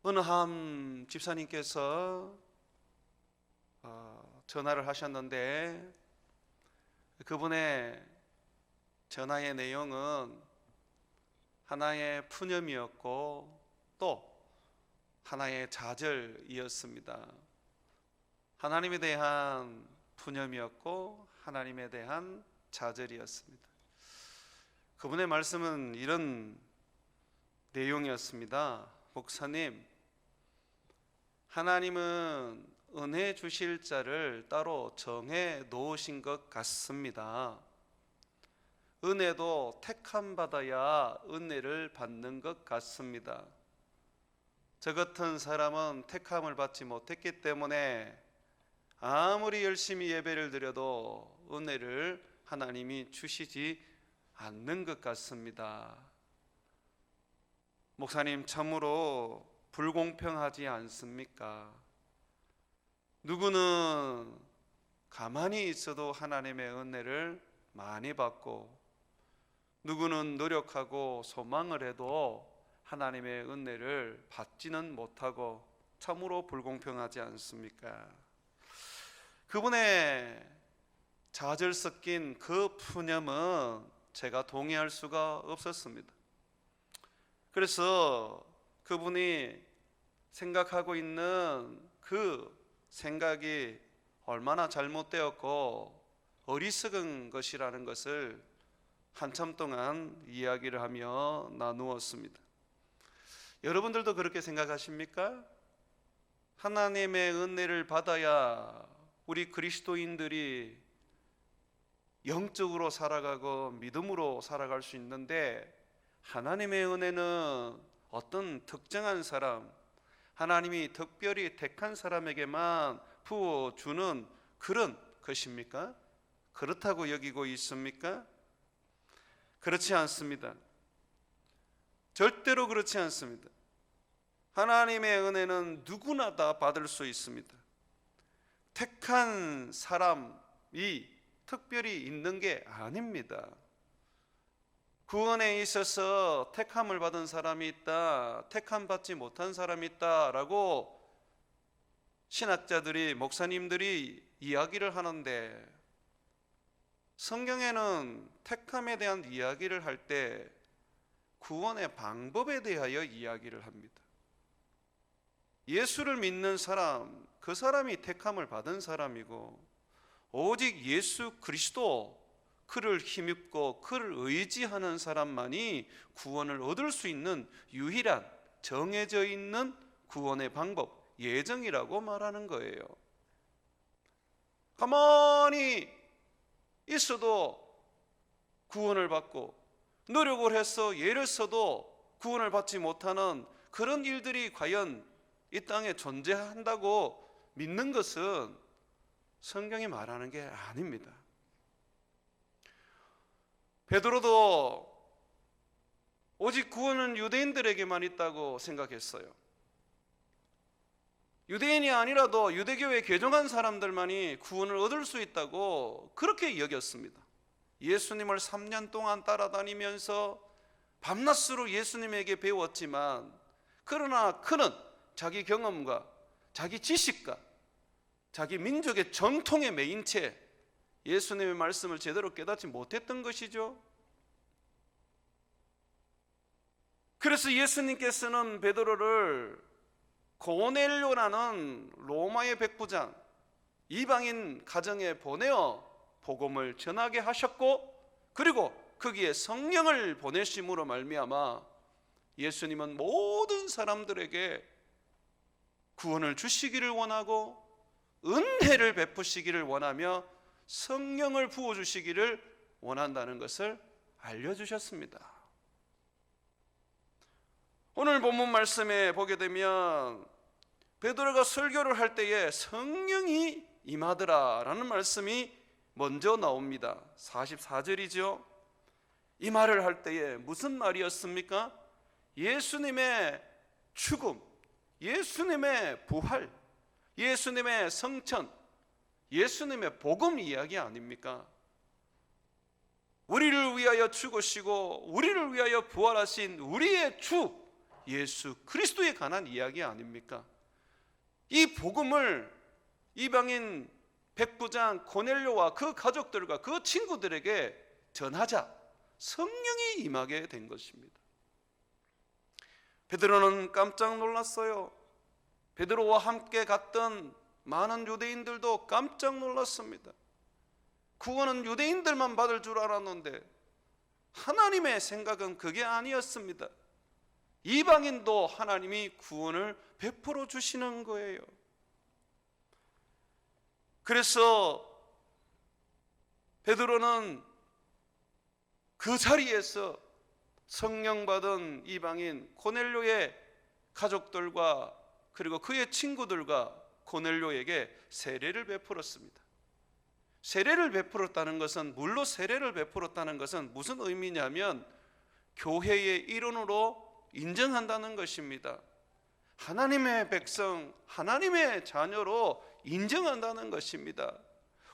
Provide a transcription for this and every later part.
어느 한 집사님께서 전화를 하셨는데 그분의 전화의 내용은 하나의 푸념이었고 또 하나의 좌절이었습니다. 하나님에 대한 푸념이었고 하나님에 대한 좌절이었습니다. 그분의 말씀은 이런 내용이었습니다. 목사님, 하나님은 은혜 주실 자를 따로 정해 놓으신 것 같습니다. 은혜도 택함 받아야 은혜를 받는 것 같습니다. 저 같은 사람은 택함을 받지 못했기 때문에 아무리 열심히 예배를 드려도 은혜를 하나님이 주시지 않는 것 같습니다. 목사님, 참으로 불공평하지 않습니까? 누구는 가만히 있어도 하나님의 은혜를 많이 받고 누구는 노력하고 소망을 해도 하나님의 은혜를 받지는 못하고 참으로 불공평하지 않습니까? 그분의 좌절 섞인 그 푸념은 제가 동의할 수가 없었습니다. 그래서 그분이 생각하고 있는 그 생각이 얼마나 잘못되었고 어리석은 것이라는 것을 한참 동안 이야기를 하며 나누었습니다. 여러분들도 그렇게 생각하십니까? 하나님의 은혜를 받아야 우리 그리스도인들이 영적으로 살아가고 믿음으로 살아갈 수 있는데 하나님의 은혜는 어떤 특정한 사람, 하나님이 특별히 택한 사람에게만 부어주는 그런 것입니까? 그렇다고 여기고 있습니까? 그렇지 않습니다. 절대로 그렇지 않습니다. 하나님의 은혜는 누구나 다 받을 수 있습니다. 택한 사람이 특별히 있는 게 아닙니다. 구원에 있어서 택함을 받은 사람이 있다, 택함 받지 못한 사람이 있다라고 신학자들이, 목사님들이 이야기를 하는데 성경에는 택함에 대한 이야기를 할 때 구원의 방법에 대하여 이야기를 합니다. 예수를 믿는 사람, 그 사람이 택함을 받은 사람이고 오직 예수 그리스도, 그를 힘입고 그를 의지하는 사람만이 구원을 얻을 수 있는 유일한 정해져 있는 구원의 방법, 예정이라고 말하는 거예요. 가만히 있어도 구원을 받고 노력을 해서 애를 써도 구원을 받지 못하는 그런 일들이 과연 이 땅에 존재한다고 믿는 것은 성경이 말하는 게 아닙니다. 베드로도 오직 구원은 유대인들에게만 있다고 생각했어요. 유대인이 아니라도 유대교에 개종한 사람들만이 구원을 얻을 수 있다고 그렇게 여겼습니다. 예수님을 3년 동안 따라다니면서 밤낮으로 예수님에게 배웠지만 그러나 그는 자기 경험과 자기 지식과 자기 민족의 정통에 매인 채 예수님의 말씀을 제대로 깨닫지 못했던 것이죠. 그래서 예수님께서는 베드로를 고넬료라는 로마의 백부장, 이방인 가정에 보내어 복음을 전하게 하셨고 그리고 거기에 성령을 보내심으로 말미암아 예수님은 모든 사람들에게 구원을 주시기를 원하고 은혜를 베푸시기를 원하며 성령을 부어주시기를 원한다는 것을 알려주셨습니다. 오늘 본문 말씀에 보게 되면 베드로가 설교를 할 때에 성령이 임하더라라는 말씀이 먼저 나옵니다. 44절이죠. 이 말을 할 때에 무슨 말이었습니까? 예수님의 죽음, 예수님의 부활, 예수님의 성천, 예수님의 복음 이야기 아닙니까? 우리를 위하여 죽으시고 우리를 위하여 부활하신 우리의 주 예수 그리스도에 관한 이야기 아닙니까? 이 복음을 이방인 백부장 고넬료와 그 가족들과 그 친구들에게 전하자 성령이 임하게 된 것입니다. 베드로는 깜짝 놀랐어요. 베드로와 함께 갔던 많은 유대인들도 깜짝 놀랐습니다. 구원은 유대인들만 받을 줄 알았는데 하나님의 생각은 그게 아니었습니다. 이방인도 하나님이 구원을 베풀어 주시는 거예요. 그래서 베드로는 그 자리에서 성령 받은 이방인 고넬료의 가족들과 그리고 그의 친구들과 고넬료에게 세례를 베풀었습니다. 세례를 베풀었다는 것은, 물로 세례를 베풀었다는 것은 무슨 의미냐면 교회의 일원으로 인정한다는 것입니다. 하나님의 백성, 하나님의 자녀로 인정한다는 것입니다.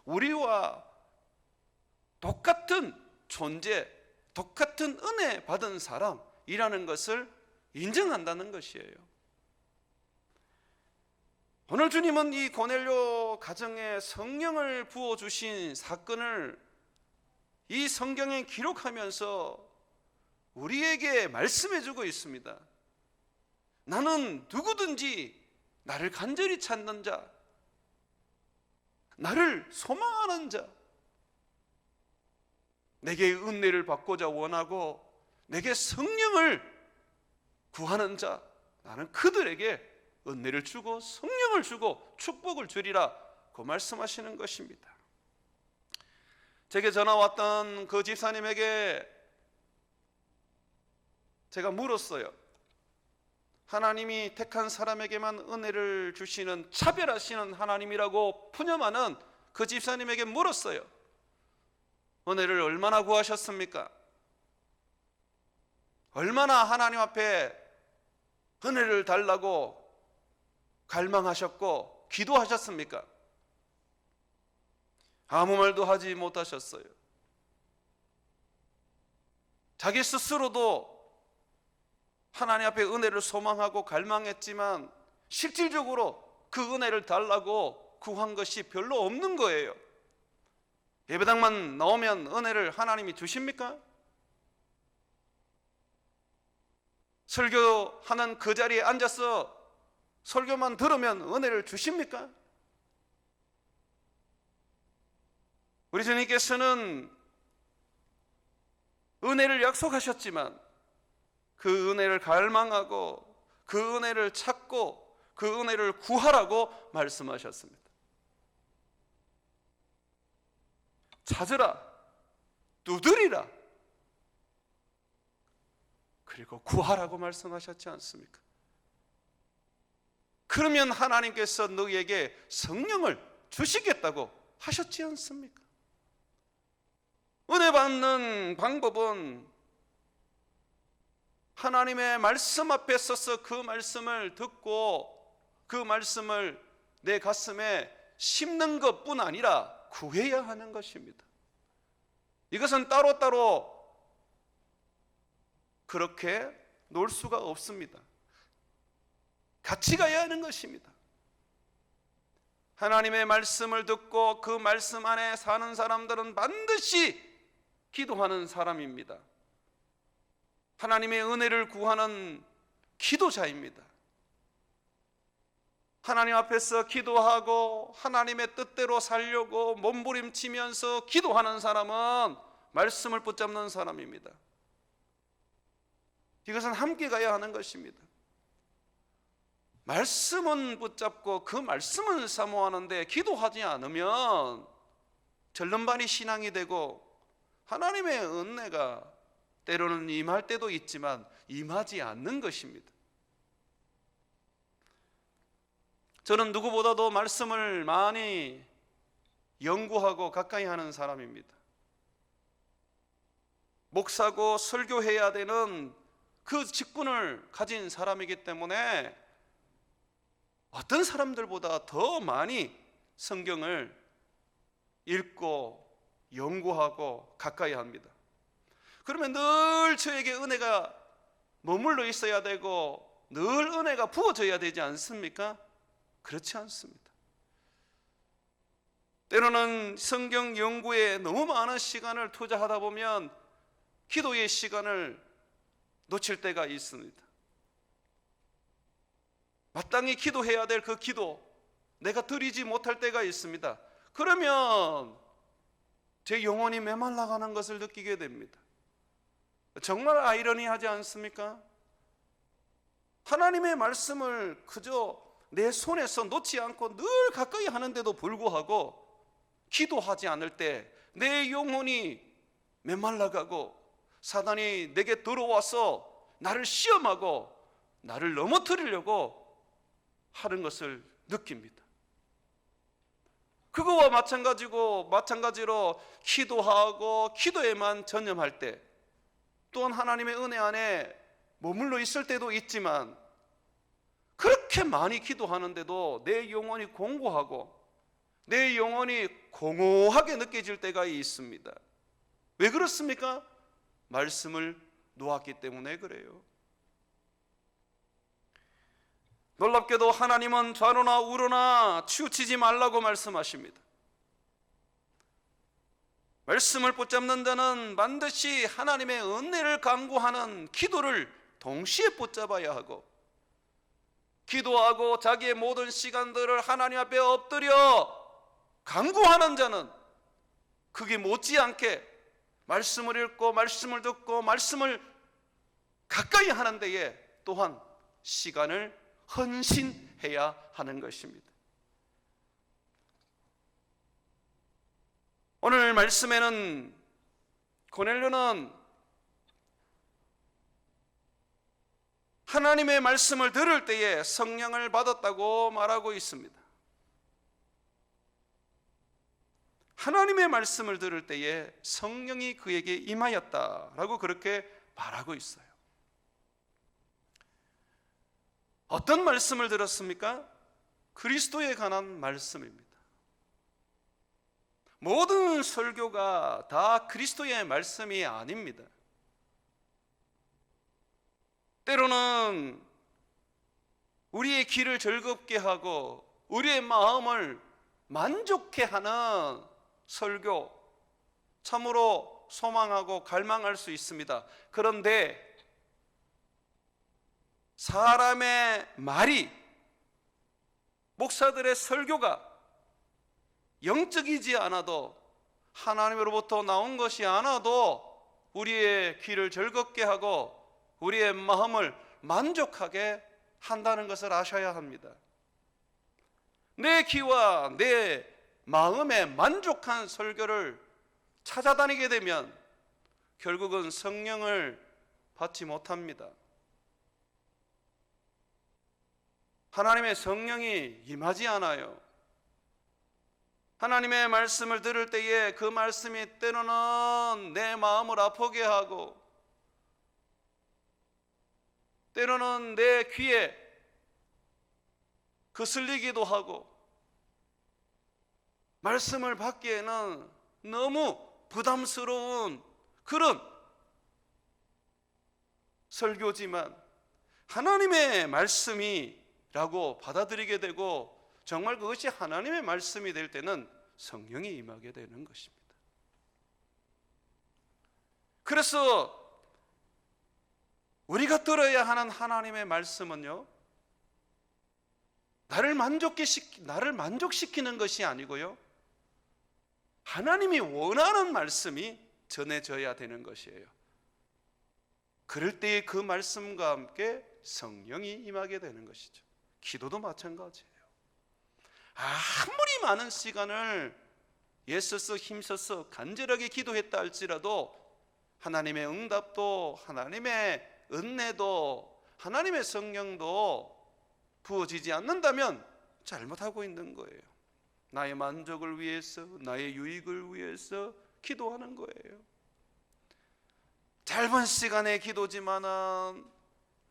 우리와 똑같은 존재, 똑같은 은혜 받은 사람이라는 것을 인정한다는 것이에요. 오늘 주님은 이 고넬료 가정에 성령을 부어주신 사건을 이 성경에 기록하면서 우리에게 말씀해주고 있습니다. 나는 누구든지 나를 간절히 찾는 자, 나를 소망하는 자, 내게 은혜를 받고자 원하고 내게 성령을 구하는 자, 나는 그들에게 은혜를 주고 성령을 주고 축복을 주리라, 그 말씀하시는 것입니다. 제게 전화 왔던 그 집사님에게 제가 물었어요. 하나님이 택한 사람에게만 은혜를 주시는 차별하시는 하나님이라고 푸념하는 그 집사님에게 물었어요. 은혜를 얼마나 구하셨습니까? 얼마나 하나님 앞에 은혜를 달라고 갈망하셨고 기도하셨습니까? 아무 말도 하지 못하셨어요. 자기 스스로도 하나님 앞에 은혜를 소망하고 갈망했지만 실질적으로 그 은혜를 달라고 구한 것이 별로 없는 거예요. 예배당만 나오면 은혜를 하나님이 주십니까? 설교하는 그 자리에 앉아서 설교만 들으면 은혜를 주십니까? 우리 주님께서는 은혜를 약속하셨지만 그 은혜를 갈망하고 그 은혜를 찾고 그 은혜를 구하라고 말씀하셨습니다. 찾으라, 두드리라, 그리고 구하라고 말씀하셨지 않습니까? 그러면 하나님께서 너희에게 성령을 주시겠다고 하셨지 않습니까? 은혜 받는 방법은 하나님의 말씀 앞에 서서 그 말씀을 듣고 그 말씀을 내 가슴에 심는 것뿐 아니라 구해야 하는 것입니다. 이것은 따로따로 그렇게 놀 수가 없습니다. 같이 가야 하는 것입니다. 하나님의 말씀을 듣고 그 말씀 안에 사는 사람들은 반드시 기도하는 사람입니다. 하나님의 은혜를 구하는 기도자입니다. 하나님 앞에서 기도하고 하나님의 뜻대로 살려고 몸부림치면서 기도하는 사람은 말씀을 붙잡는 사람입니다. 이것은 함께 가야 하는 것입니다. 말씀은 붙잡고 그 말씀을 사모하는데 기도하지 않으면 절름발이 신앙이 되고 하나님의 은혜가 때로는 임할 때도 있지만 임하지 않는 것입니다. 저는 누구보다도 말씀을 많이 연구하고 가까이 하는 사람입니다. 목사고 설교해야 되는 그 직분을 가진 사람이기 때문에 어떤 사람들보다 더 많이 성경을 읽고 연구하고 가까이 합니다. 그러면 늘 저에게 은혜가 머물러 있어야 되고 늘 은혜가 부어져야 되지 않습니까? 그렇지 않습니다. 때로는 성경 연구에 너무 많은 시간을 투자하다 보면 기도의 시간을 놓칠 때가 있습니다. 마땅히 기도해야 될 그 기도 내가 드리지 못할 때가 있습니다. 그러면 제 영혼이 메말라가는 것을 느끼게 됩니다. 정말 아이러니하지 않습니까? 하나님의 말씀을 그저 내 손에서 놓지 않고 늘 가까이 하는데도 불구하고 기도하지 않을 때 내 영혼이 메말라가고 사단이 내게 들어와서 나를 시험하고 나를 넘어뜨리려고 하는 것을 느낍니다. 그거와 마찬가지로 기도하고 기도에만 전념할 때 또한 하나님의 은혜 안에 머물러 있을 때도 있지만 그렇게 많이 기도하는데도 내 영혼이 공고하고 내 영혼이 공허하게 느껴질 때가 있습니다. 왜 그렇습니까? 말씀을 놓았기 때문에 그래요. 놀랍게도 하나님은 좌로나 우로나 치우치지 말라고 말씀하십니다. 말씀을 붙잡는 자는 반드시 하나님의 은혜를 간구하는 기도를 동시에 붙잡아야 하고 기도하고 자기의 모든 시간들을 하나님 앞에 엎드려 간구하는 자는 그게 못지않게 말씀을 읽고 말씀을 듣고 말씀을 가까이 하는 데에 또한 시간을 헌신해야 하는 것입니다. 오늘 말씀에는 고넬료는 하나님의 말씀을 들을 때에 성령을 받았다고 말하고 있습니다. 하나님의 말씀을 들을 때에 성령이 그에게 임하였다라고 그렇게 말하고 있어요. 어떤 말씀을 들었습니까? 그리스도에 관한 말씀입니다. 모든 설교가 다 그리스도의 말씀이 아닙니다. 때로는 우리의 길을 즐겁게 하고 우리의 마음을 만족해 하는 설교 참으로 소망하고 갈망할 수 있습니다. 그런데 사람의 말이 목사들의 설교가 영적이지 않아도 하나님으로부터 나온 것이 않아도 우리의 귀를 즐겁게 하고 우리의 마음을 만족하게 한다는 것을 아셔야 합니다. 내 귀와 내 마음에 만족한 설교를 찾아다니게 되면 결국은 성령을 받지 못합니다. 하나님의 성령이 임하지 않아요. 하나님의 말씀을 들을 때에 그 말씀이 때로는 내 마음을 아프게 하고 때로는 내 귀에 거슬리기도 하고 말씀을 받기에는 너무 부담스러운 그런 설교지만 하나님의 말씀이라고 받아들이게 되고 정말 그것이 하나님의 말씀이 될 때는 성령이 임하게 되는 것입니다. 그래서 우리가 들어야 하는 하나님의 말씀은요, 나를 만족시키는 것이 아니고요, 하나님이 원하는 말씀이 전해져야 되는 것이에요. 그럴 때에 그 말씀과 함께 성령이 임하게 되는 것이죠. 기도도 마찬가지예요. 아무리 많은 시간을 애써서 힘써서 간절하게 기도했다 할지라도 하나님의 응답도 하나님의 은혜도 하나님의 성령도 부어지지 않는다면 잘못하고 있는 거예요. 나의 만족을 위해서 나의 유익을 위해서 기도하는 거예요. 짧은 시간의 기도지만은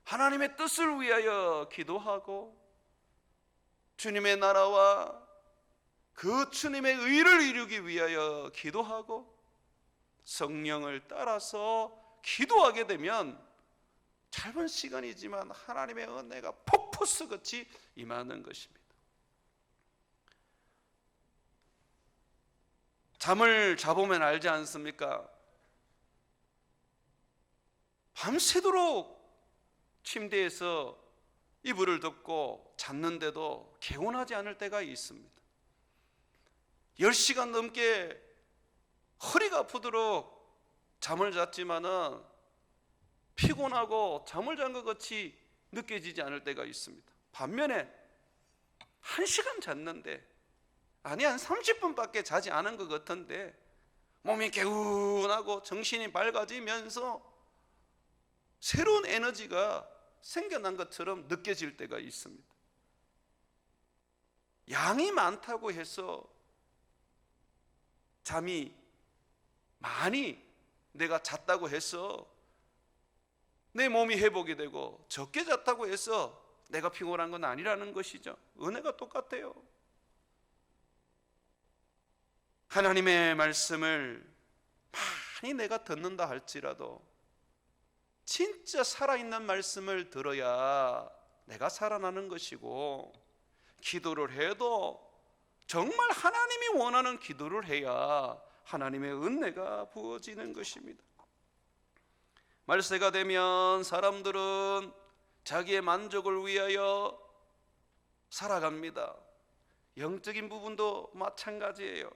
하나님의 뜻을 위하여 기도하고 주님의 나라와 그 주님의 의를 이루기 위하여 기도하고 성령을 따라서 기도하게 되면 짧은 시간이지만 하나님의 은혜가 폭포수같이 임하는 것입니다. 잠을 자보면 알지 않습니까? 밤새도록 침대에서 이불을 덮고 잤는데도 개운하지 않을 때가 있습니다. 10시간 넘게 허리가 아프도록 잠을 잤지만은 피곤하고 잠을 잔 것 같이 느껴지지 않을 때가 있습니다. 반면에 1시간 잤는데, 아니 한 30분밖에 자지 않은 것 같은데 몸이 개운하고 정신이 밝아지면서 새로운 에너지가 생겨난 것처럼 느껴질 때가 있습니다. 양이 많다고 해서 잠이 많이 내가 잤다고 해서 내 몸이 회복이 되고, 적게 잤다고 해서 내가 피곤한 건 아니라는 것이죠. 은혜가 똑같아요. 하나님의 말씀을 많이 내가 듣는다 할지라도 진짜 살아있는 말씀을 들어야 내가 살아나는 것이고, 기도를 해도 정말 하나님이 원하는 기도를 해야 하나님의 은혜가 부어지는 것입니다. 말세가 되면 사람들은 자기의 만족을 위하여 살아갑니다. 영적인 부분도 마찬가지예요.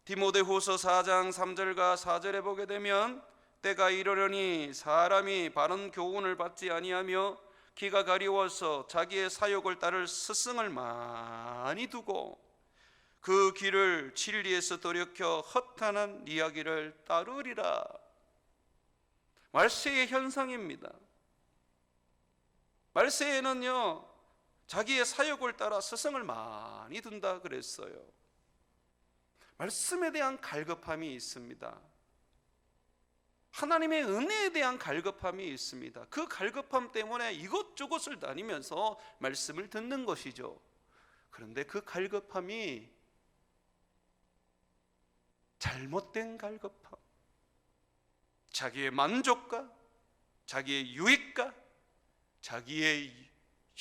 디모데후서 4장 3절과 4절에 보게 되면, 때가 이르려니 사람이 바른 교훈을 받지 아니하며 기가 가리워서 자기의 사욕을 따를 스승을 많이 두고 그 길을 진리에서 돌이켜 허탄한 이야기를 따르리라. 말세의 현상입니다. 말세에는요, 자기의 사욕을 따라 스승을 많이 둔다 그랬어요. 말씀에 대한 갈급함이 있습니다. 하나님의 은혜에 대한 갈급함이 있습니다. 그 갈급함 때문에 이것저것을 다니면서 말씀을 듣는 것이죠. 그런데 그 갈급함이 잘못된 갈급함, 자기의 만족과 자기의 유익과 자기의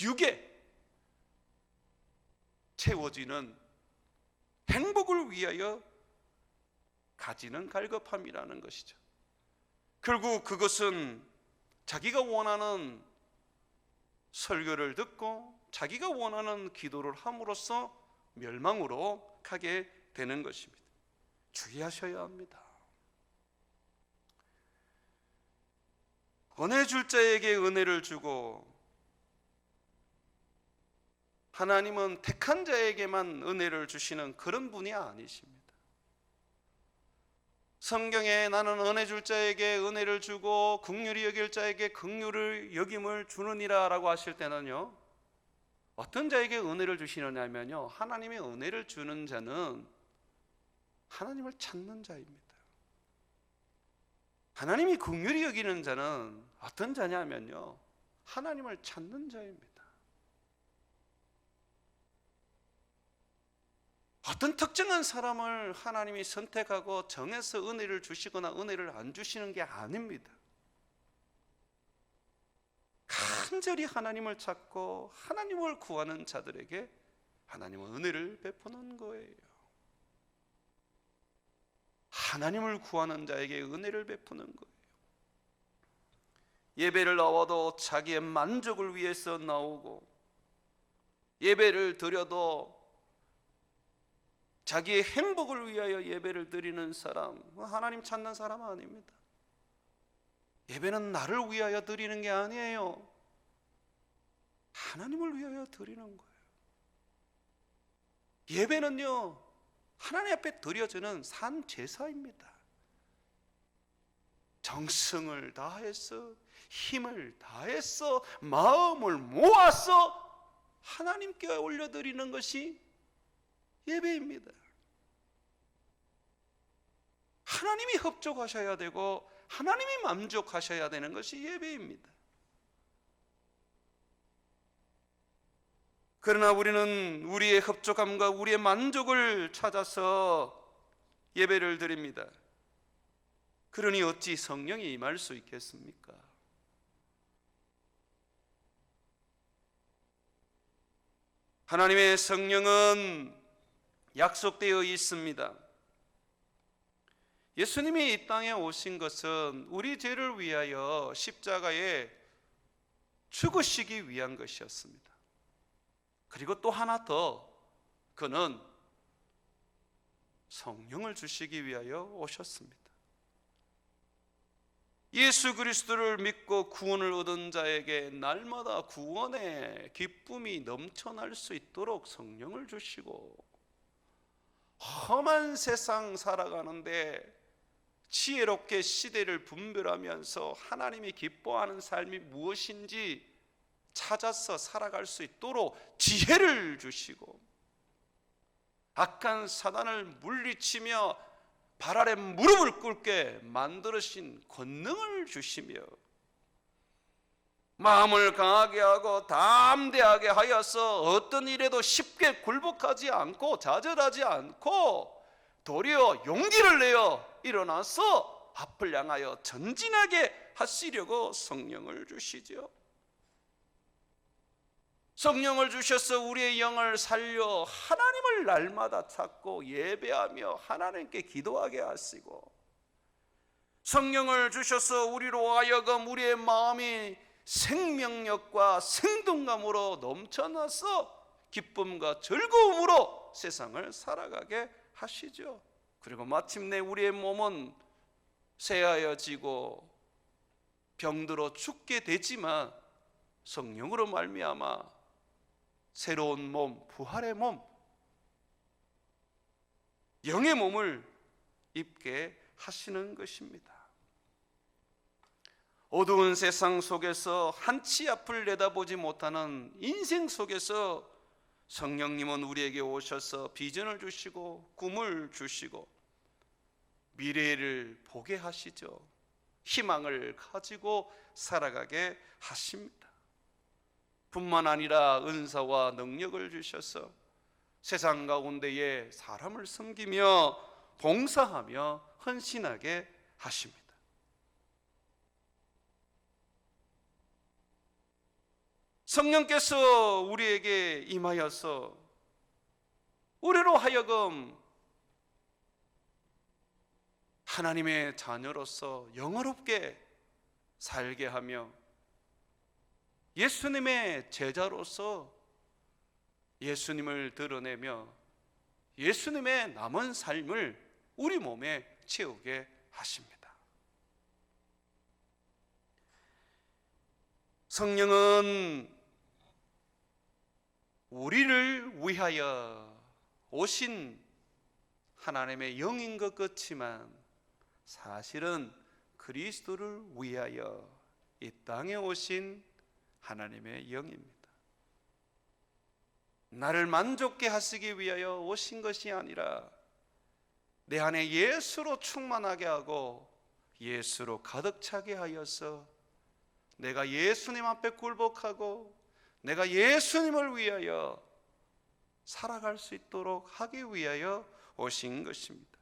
육에 채워지는 행복을 위하여 가지는 갈급함이라는 것이죠. 결국 그것은 자기가 원하는 설교를 듣고 자기가 원하는 기도를 함으로써 멸망으로 가게 되는 것입니다. 주의하셔야 합니다. 은혜 줄 자에게 은혜를 주고, 하나님은 택한 자에게만 은혜를 주시는 그런 분이 아니십니다. 성경에 나는 은혜 줄 자에게 은혜를 주고 긍휼히 여길 자에게 긍휼을 여김을 주느니라 라고 하실 때는요, 어떤 자에게 은혜를 주시느냐면요, 하나님의 은혜를 주는 자는 하나님을 찾는 자입니다. 하나님이 긍휼히 여기는 자는 어떤 자냐면요, 하나님을 찾는 자입니다. 어떤 특정한 사람을 하나님이 선택하고 정해서 은혜를 주시거나 은혜를 안 주시는 게 아닙니다. 간절히 하나님을 찾고 하나님을 구하는 자들에게 하나님은 은혜를 베푸는 거예요. 하나님을 구하는 자에게 은혜를 베푸는 거예요. 예배를 나와도 자기의 만족을 위해서 나오고, 예배를 드려도 자기의 행복을 위하여 예배를 드리는 사람, 하나님 찾는 사람 아닙니다. 예배는 나를 위하여 드리는 게 아니에요. 하나님을 위하여 드리는 거예요. 예배는요, 하나님 앞에 드려지는 산 제사입니다. 정성을 다해서, 힘을 다해서, 마음을 모아서 하나님께 올려드리는 것이 예배입니다. 하나님이 협조하셔야 되고 하나님이 만족하셔야 되는 것이 예배입니다. 그러나 우리는 우리의 협조감과 우리의 만족을 찾아서 예배를 드립니다. 그러니 어찌 성령이 임할 수 있겠습니까? 하나님의 성령은 약속되어 있습니다. 예수님이 이 땅에 오신 것은 우리 죄를 위하여 십자가에 죽으시기 위한 것이었습니다. 그리고 또 하나 더, 그는 성령을 주시기 위하여 오셨습니다. 예수 그리스도를 믿고 구원을 얻은 자에게 날마다 구원의 기쁨이 넘쳐날 수 있도록 성령을 주시고, 험한 세상 살아가는데 지혜롭게 시대를 분별하면서 하나님이 기뻐하는 삶이 무엇인지 찾아서 살아갈 수 있도록 지혜를 주시고, 악한 사단을 물리치며 발 아래 무릎을 꿇게 만들으신 권능을 주시며, 마음을 강하게 하고 담대하게 하여서 어떤 일에도 쉽게 굴복하지 않고 좌절하지 않고 도리어 용기를 내어 일어나서 앞을 향하여 전진하게 하시려고 성령을 주시죠. 성령을 주셔서 우리의 영을 살려 하나님을 날마다 찾고 예배하며 하나님께 기도하게 하시고, 성령을 주셔서 우리로 하여금 우리의 마음이 생명력과 생동감으로 넘쳐나서 기쁨과 즐거움으로 세상을 살아가게 하시죠. 그리고 마침내 우리의 몸은 쇠하여지고 병들어 죽게 되지만 성령으로 말미암아 새로운 몸, 부활의 몸, 영의 몸을 입게 하시는 것입니다. 어두운 세상 속에서 한치 앞을 내다보지 못하는 인생 속에서 성령님은 우리에게 오셔서 비전을 주시고 꿈을 주시고 미래를 보게 하시죠. 희망을 가지고 살아가게 하십니다. 뿐만 아니라 은사와 능력을 주셔서 세상 가운데에 사람을 섬기며 봉사하며 헌신하게 하십니다. 성령께서 우리에게 임하여서 우리로 하여금 하나님의 자녀로서 영화롭게 살게 하며 예수님의 제자로서 예수님을 드러내며 예수님의 남은 삶을 우리 몸에 채우게 하십니다. 성령은 우리를 위하여 오신 하나님의 영인 것 같지만 사실은 그리스도를 위하여 이 땅에 오신 하나님의 영입니다. 나를 만족케 하시기 위하여 오신 것이 아니라 내 안에 예수로 충만하게 하고 예수로 가득 차게 하여서 내가 예수님 앞에 굴복하고 내가 예수님을 위하여 살아갈 수 있도록 하기 위하여 오신 것입니다.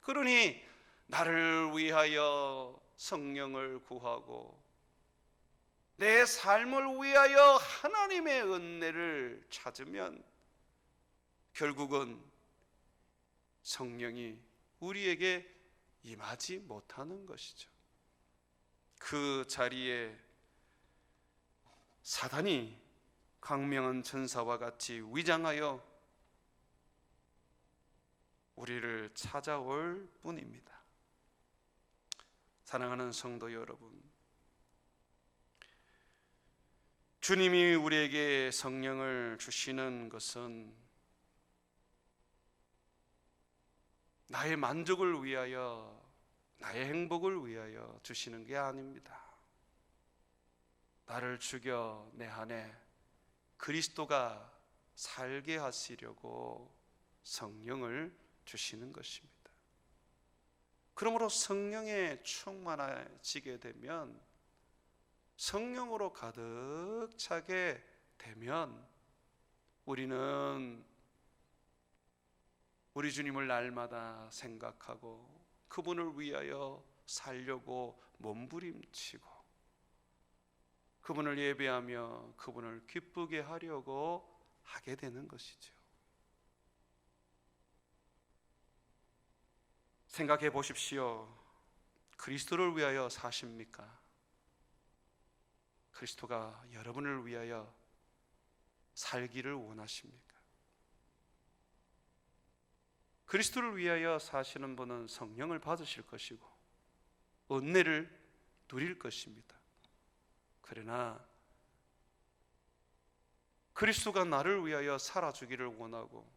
그러니 나를 위하여 성령을 구하고 내 삶을 위하여 하나님의 은혜를 찾으면 결국은 성령이 우리에게 임하지 못하는 것이죠. 그 자리에 사단이 광명한 천사와 같이 위장하여 우리를 찾아올 뿐입니다. 사랑하는 성도 여러분, 주님이 우리에게 성령을 주시는 것은 나의 만족을 위하여, 나의 행복을 위하여 주시는 게 아닙니다. 나를 죽여 내 안에 그리스도가 살게 하시려고 성령을 주시는 것입니다. 그러므로 성령에 충만해지게 되면, 성령으로 가득 차게 되면 우리는 우리 주님을 날마다 생각하고 그분을 위하여 살려고 몸부림치고 그분을 예배하며 그분을 기쁘게 하려고 하게 되는 것이죠. 생각해 보십시오. 그리스도를 위하여 사십니까? 그리스도가 여러분을 위하여 살기를 원하십니까? 그리스도를 위하여 사시는 분은 성령을 받으실 것이고 은혜를 누릴 것입니다. 그러나 그리스도가 나를 위하여 살아주기를 원하고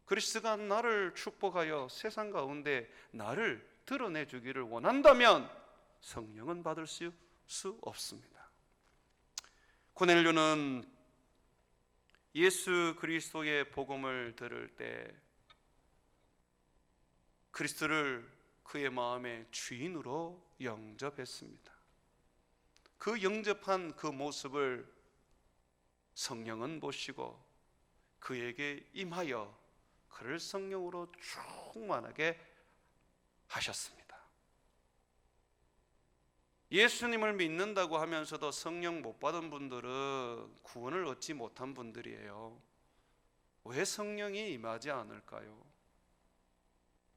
그리스도가 나를 축복하여 세상 가운데 나를 드러내주기를 원한다면 성령은 받을 수 없습니다. 고넬료는 예수 그리스도의 복음을 들을 때 그리스도를 그의 마음의 주인으로 영접했습니다. 그 영접한 그 모습을 성령은 보시고 그에게 임하여 그를 성령으로 충만하게 하셨습니다. 예수님을 믿는다고 하면서도 성령 못 받은 분들은 구원을 얻지 못한 분들이에요. 왜 성령이 임하지 않을까요?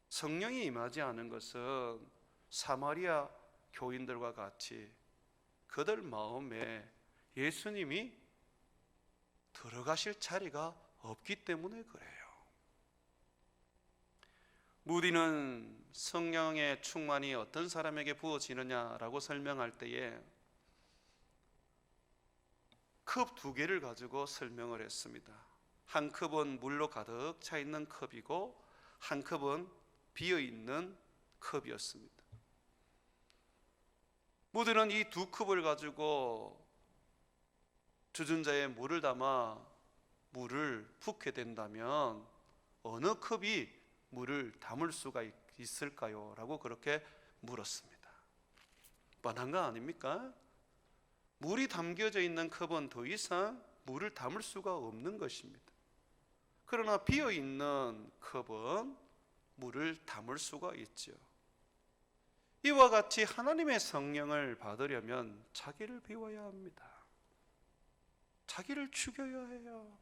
성령이 임하지 않은 것은 사마리아 교인들과 같이 그들 마음에 예수님이 들어가실 자리가 없기 때문에 그래요. 무디는 성령의 충만이 어떤 사람에게 부어지느냐라고 설명할 때에 컵 2개를 가지고 설명을 했습니다. 한 컵은 물로 가득 차 있는 컵이고 한 컵은 비어 있는 컵이었습니다. 무디는 이 2컵을 가지고 주전자에 물을 담아 물을 붓게 된다면 어느 컵이 물을 담을 수가 있을까요? 라고 그렇게 물었습니다. 뻔한 거 아닙니까? 물이 담겨져 있는 컵은 더 이상 물을 담을 수가 없는 것입니다. 그러나 비어 있는 컵은 물을 담을 수가 있죠. 이와 같이 하나님의 성령을 받으려면 자기를 비워야 합니다. 자기를 죽여야 해요.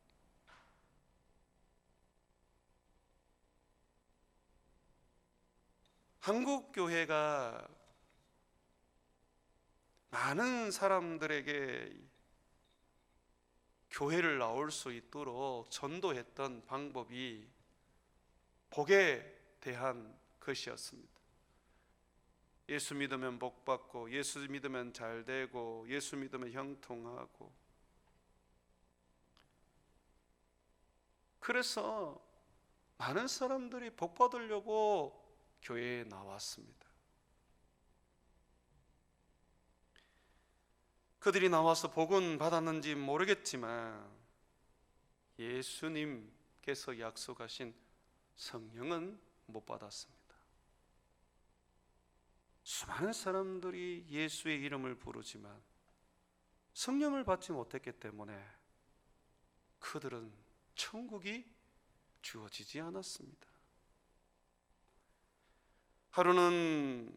한국 교회가 많은 사람들에게 교회를 나올 수 있도록 전도했던 방법이 복에 대한 것이었습니다. 예수 믿으면 복 받고, 예수 믿으면 잘 되고, 예수 믿으면 형통하고. 그래서 많은 사람들이 복 받으려고 교회에 나왔습니다. 그들이 나와서 복은 받았는지 모르겠지만 예수님께서 약속하신 성령은 못 받았습니다. 수많은 사람들이 예수의 이름을 부르지만 성령을 받지 못했기 때문에 그들은 천국이 주어지지 않았습니다. 하루는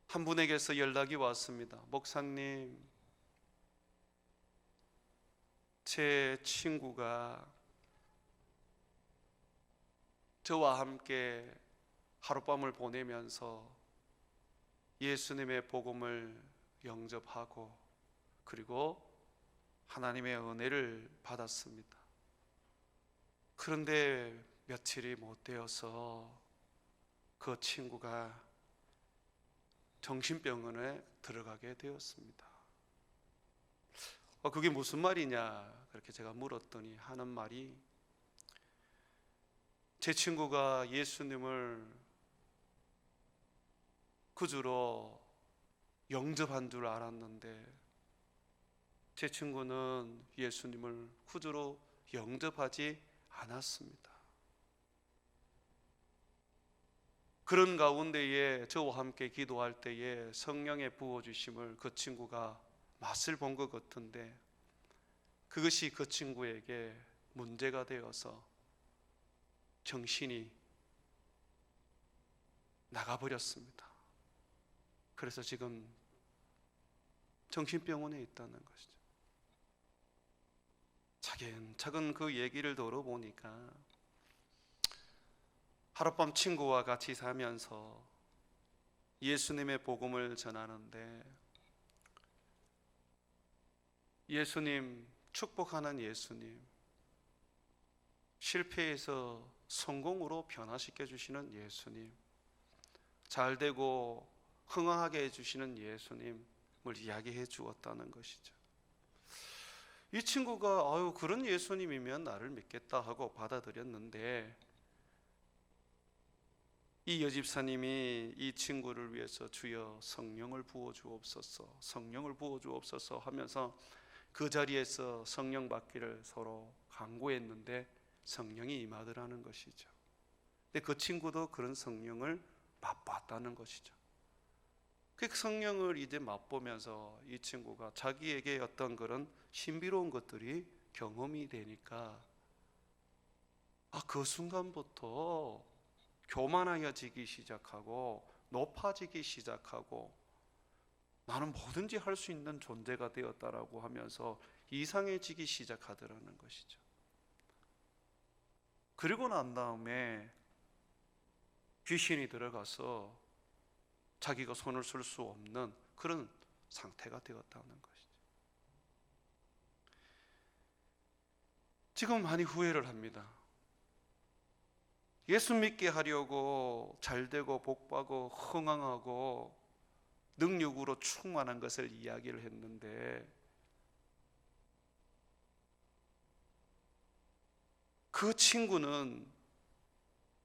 한 분에게서 연락이 왔습니다. 목사님, 제 친구가 저와 함께 하룻밤을 보내면서 예수님의 복음을 영접하고 그리고 하나님의 은혜를 받았습니다. 그런데 며칠이 못 되어서 그 친구가 정신병원에 들어가게 되었습니다. 그게 무슨 말이냐 그렇게 제가 물었더니 하는 말이 제 친구가 예수님을 구주로 영접한 줄 알았는데 제 친구는 예수님을 구주로 영접하지 않았습니다. 그런 가운데에 저와 함께 기도할 때에 성령의 부어주심을 그 친구가 맛을 본 것 같은데 그것이 그 친구에게 문제가 되어서 정신이 나가버렸습니다. 그래서 지금 정신병원에 있다는 것이죠. 차근차근 그 얘기를 들어보니까 하룻밤 친구와 같이 살면서 예수님의 복음을 전하는데 예수님, 축복하는 예수님, 실패에서 성공으로 변화시켜 주시는 예수님, 잘되고 흥황하게 해주시는 예수님을 이야기해 주었다는 것이죠. 이 친구가 그런 예수님이면 나를 믿겠다 하고 받아들였는데 이 여집사님이 이 친구를 위해서 주여 성령을 부어 주옵소서, 성령을 부어 주옵소서 하면서 그 자리에서 성령 받기를 서로 간구했는데 성령이 임하더라는 것이죠. 근데 그 친구도 그런 성령을 맛봤다는 것이죠. 그 성령을 이제 맛보면서 이 친구가 자기에게 어떤 그런 신비로운 것들이 경험이 되니까 그 순간부터 교만해지기 시작하고 높아지기 시작하고 나는 뭐든지 할 수 있는 존재가 되었다라고 하면서 이상해지기 시작하더라는 것이죠. 그리고 난 다음에 귀신이 들어가서 자기가 손을 쓸 수 없는 그런 상태가 되었다는 것이죠. 지금 많이 후회를 합니다. 예수 믿게 하려고 잘되고 복받고 흥황하고 능력으로 충만한 것을 이야기를 했는데 그 친구는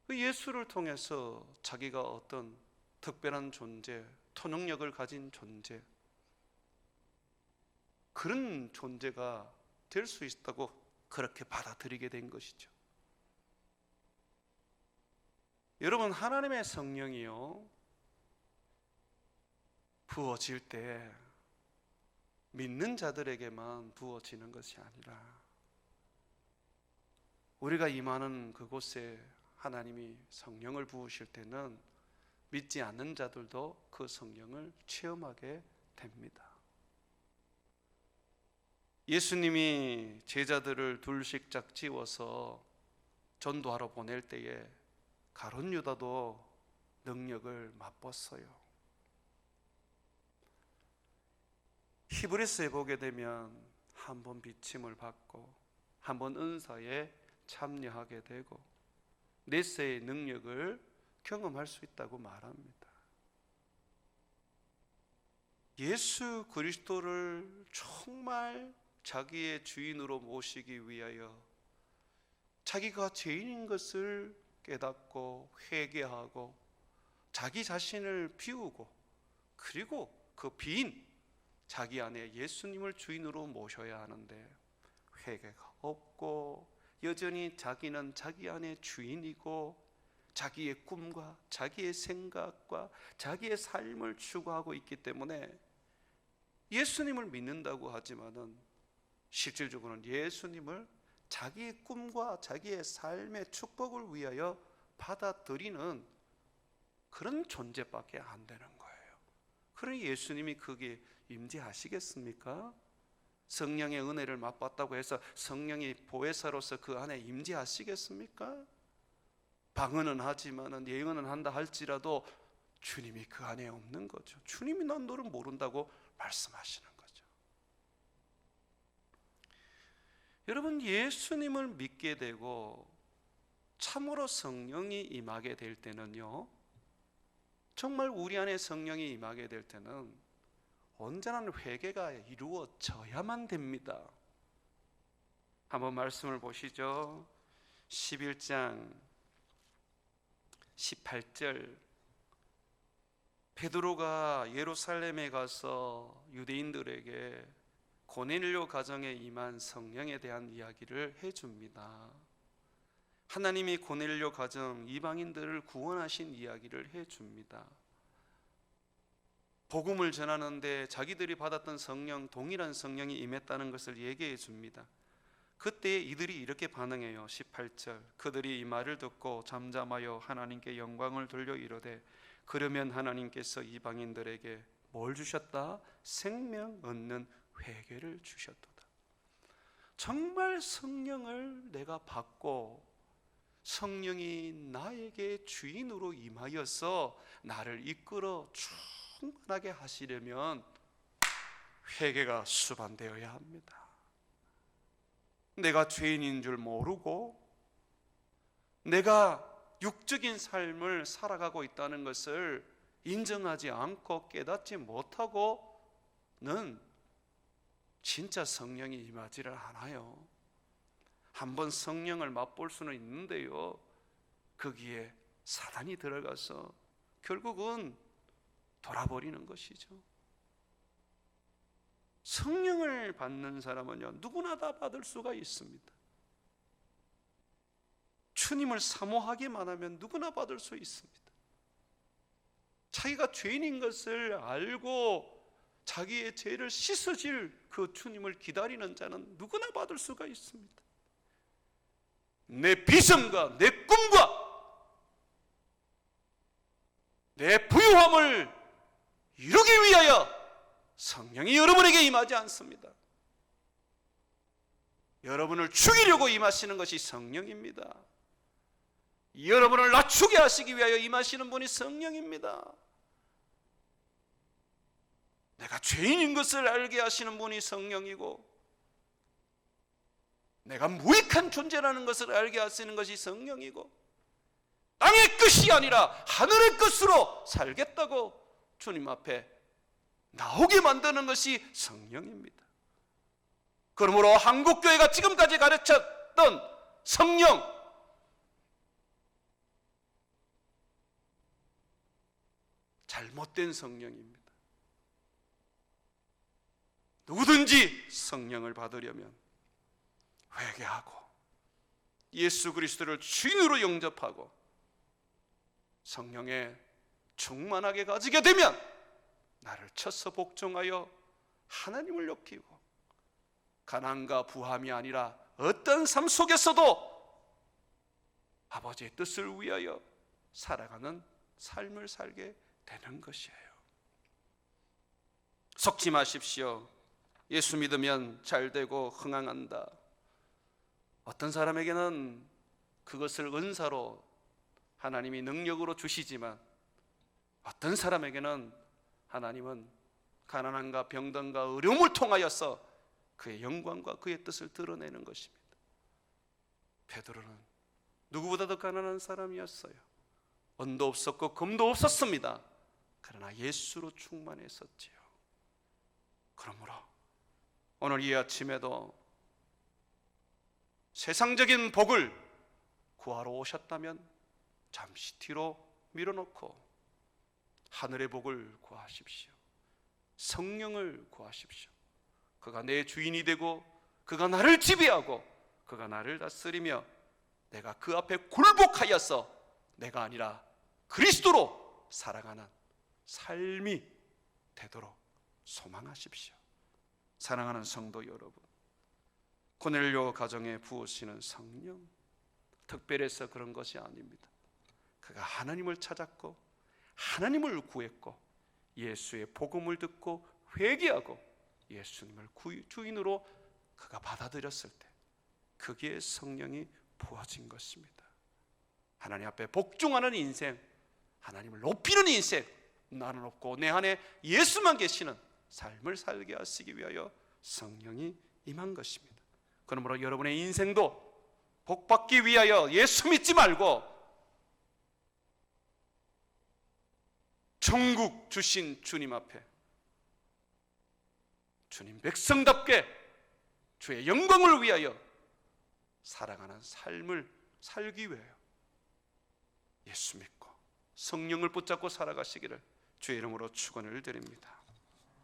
그 예수를 통해서 자기가 어떤 특별한 존재, 초능력을 가진 존재, 그런 존재가 될 수 있다고 그렇게 받아들이게 된 것이죠. 여러분, 하나님의 성령이요 부어질 때 믿는 자들에게만 부어지는 것이 아니라 우리가 임하는 그곳에 하나님이 성령을 부으실 때는 믿지 않는 자들도 그 성령을 체험하게 됩니다. 예수님이 제자들을 둘씩 짝지어서 전도하러 보낼 때에 가룟 유다도 능력을 맛봤어요. 히브리서에 보게 되면 한 번 비침을 받고 한 번 은사에 참여하게 되고 넷세의 능력을 경험할 수 있다고 말합니다. 예수 그리스도를 정말 자기의 주인으로 모시기 위하여 자기가 죄인인 것을 깨닫고 회개하고 자기 자신을 비우고 그리고 그 빈 자기 안에 예수님을 주인으로 모셔야 하는데 회개가 없고 여전히 자기는 자기 안에 주인이고 자기의 꿈과 자기의 생각과 자기의 삶을 추구하고 있기 때문에 예수님을 믿는다고 하지만은 실질적으로는 예수님을 자기의 꿈과 자기의 삶의 축복을 위하여 받아들이는 그런 존재밖에 안 되는 거예요. 그러니 예수님이 거기에 임재하시겠습니까? 성령의 은혜를 맛봤다고 해서 성령이 보혜사로서 그 안에 임재하시겠습니까? 방언은 하지만은 예언은 한다 할지라도 주님이 그 안에 없는 거죠. 주님이 난 너를 모른다고 말씀하시는 거죠. 여러분, 예수님을 믿게 되고 참으로 성령이 임하게 될 때는요, 정말 우리 안에 성령이 임하게 될 때는 온전한 회개가 이루어져야만 됩니다. 한번 말씀을 보시죠. 11장 18절 베드로가 예루살렘에 가서 유대인들에게 고넬료 가정에 임한 성령에 대한 이야기를 해줍니다. 하나님이 고넬료 가정 이방인들을 구원하신 이야기를 해줍니다. 복음을 전하는데 자기들이 받았던 성령, 동일한 성령이 임했다는 것을 얘기해 줍니다. 그때 이들이 이렇게 반응해요. 18절 그들이 이 말을 듣고 잠잠하여 하나님께 영광을 돌려 이르되 그러면 하나님께서 이방인들에게 뭘 주셨다? 생명 얻는 회개를 주셨도다. 정말 성령을 내가 받고 성령이 나에게 주인으로 임하여서 나를 이끌어 충만하게 하시려면 회개가 수반되어야 합니다. 내가 죄인인 줄 모르고 내가 육적인 삶을 살아가고 있다는 것을 인정하지 않고 깨닫지 못하고는 진짜 성령이 임하지를 않아요. 한번 성령을 맛볼 수는 있는데요, 거기에 사단이 들어가서 결국은 돌아버리는 것이죠. 성령을 받는 사람은요, 누구나 다 받을 수가 있습니다. 주님을 사모하기만 하면 누구나 받을 수 있습니다. 자기가 죄인인 것을 알고 자기의 죄를 씻어질 그 주님을 기다리는 자는 누구나 받을 수가 있습니다. 내 비전과 내 꿈과 내 부유함을 이루기 위하여 성령이 여러분에게 임하지 않습니다. 여러분을 죽이려고 임하시는 것이 성령입니다. 여러분을 낮추게 하시기 위하여 임하시는 분이 성령입니다. 내가 죄인인 것을 알게 하시는 분이 성령이고, 내가 무익한 존재라는 것을 알게 하시는 것이 성령이고, 땅의 끝이 아니라 하늘의 끝으로 살겠다고 주님 앞에 나오게 만드는 것이 성령입니다. 그러므로 한국교회가 지금까지 가르쳤던 성령, 잘못된 성령입니다. 누구든지 성령을 받으려면 회개하고 예수 그리스도를 주인으로 영접하고 성령에 충만하게 가지게 되면 나를 쳐서 복종하여 하나님을 높이고 가난과 부함이 아니라 어떤 삶 속에서도 아버지의 뜻을 위하여 살아가는 삶을 살게 되는 것이에요. 속지 마십시오. 예수 믿으면 잘되고 흥황한다. 어떤 사람에게는 그것을 은사로 하나님이 능력으로 주시지만, 어떤 사람에게는 하나님은 가난함과 병든과 어려움을 통하여서 그의 영광과 그의 뜻을 드러내는 것입니다. 베드로는 누구보다도 가난한 사람이었어요. 은도 없었고 금도 없었습니다. 그러나 예수로 충만했었지요. 그러므로 오늘 이 아침에도 세상적인 복을 구하러 오셨다면 잠시 뒤로 밀어놓고 하늘의 복을 구하십시오. 성령을 구하십시오. 그가 내 주인이 되고 그가 나를 지배하고 그가 나를 다스리며 내가 그 앞에 굴복하여서 내가 아니라 그리스도로 살아가는 삶이 되도록 소망하십시오. 사랑하는 성도 여러분, 고넬료 가정에 부으시는 성령, 특별해서 그런 것이 아닙니다. 그가 하나님을 찾았고 하나님을 구했고 예수의 복음을 듣고 회개하고 예수님을 주인으로 그가 받아들였을 때 거기에 성령이 부어진 것입니다. 하나님 앞에 복종하는 인생, 하나님을 높이는 인생, 나는 없고 내 안에 예수만 계시는 삶을 살게 하시기 위하여 성령이 임한 것입니다. 그러므로 여러분의 인생도 복받기 위하여 예수 믿지 말고 천국 주신 주님 앞에 주님 백성답게 주의 영광을 위하여 살아가는 삶을 살기 위하여 예수 믿고 성령을 붙잡고 살아가시기를 주의 이름으로 축원을 드립니다.